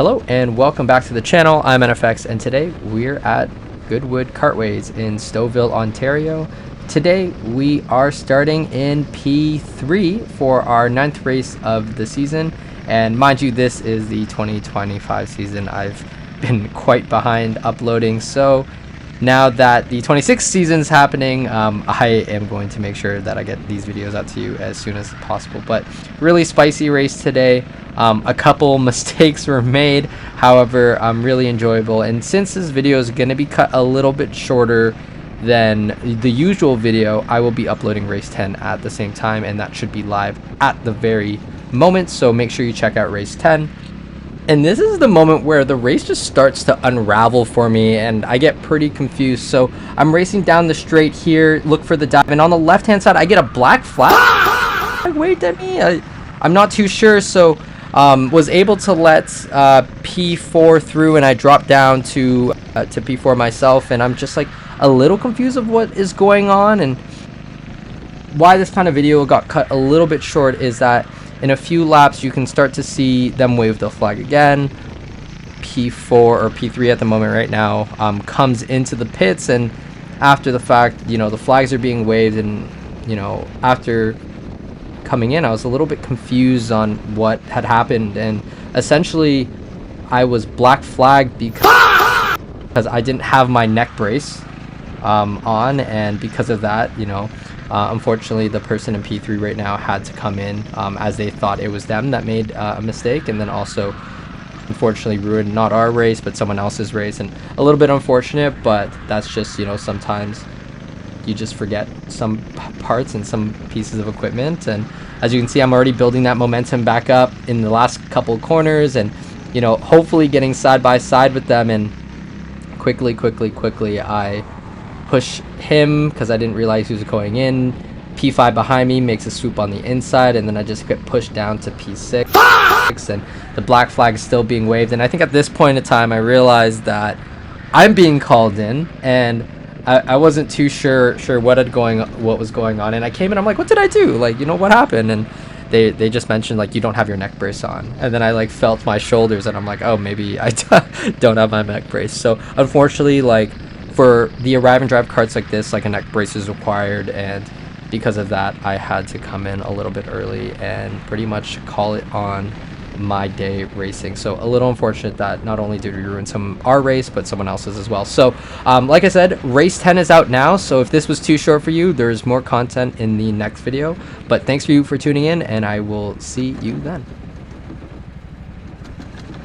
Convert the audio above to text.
Hello and welcome back to the channel. I'm NFX and today we're at Goodwood Kartways in Stouffville, Ontario. Today we are starting in P3 for our 9th race of the season, and mind you, this is the 2025 season. I've been quite behind uploading, so now that the 26th season's happening, I am going to make sure that I get these videos out to you as soon as possible. But really spicy race today. A couple mistakes were made, however, really enjoyable. And since this video is going to be cut a little bit shorter than the usual video, I will be uploading race 10 at the same time, and that should be live at the very moment. So make sure you check out race 10. And this is the moment where the race just starts to unravel for me and I get pretty confused. So I'm racing down the straight here, look for the dive, and on the left hand side I get a black flag waved at me. I'm not too sure, so was able to let P4 through, and I dropped down to P4 myself, and I'm just like a little confused of what is going on. And why this kind of video got cut a little bit short is that in a few laps you can start to see them wave the flag again. P4 or P3 at the moment right now comes into the pits, and after the fact, you know, the flags are being waved, and you know, after coming in I was a little bit confused on what had happened, and essentially I was black flagged because I didn't have my neck brace on, and because of that, you know, unfortunately the person in P3 right now had to come in as they thought it was them that made a mistake, and then also unfortunately ruined not our race but someone else's race. And a little bit unfortunate, but that's just, you know, sometimes you just forget some parts and some pieces of equipment. And as you can see, I'm already building that momentum back up in the last couple corners, and you know, hopefully getting side by side with them. And quickly I push him because I didn't realize he was going in. P5 behind me makes a swoop on the inside, and then I just get pushed down to P6, and the black flag is still being waved. And I think at this point in time I realized that I'm being called in, and I wasn't too sure what was going on. And I came in, I'm like, what did I do? Like, you know, what happened? And they just mentioned, like, you don't have your neck brace on. And then I like felt my shoulders, and I'm like, oh, maybe I don't have my neck brace. So unfortunately, like, for the arrive and drive carts like this, like, a neck brace is required, and because of that I had to come in a little bit early and pretty much call it on my day racing. So a little unfortunate that not only did we ruin our race but someone else's as well. So like I said, race 10 is out now, so if this was too short for you, there's more content in the next video. But thanks for tuning in, and I will see you then.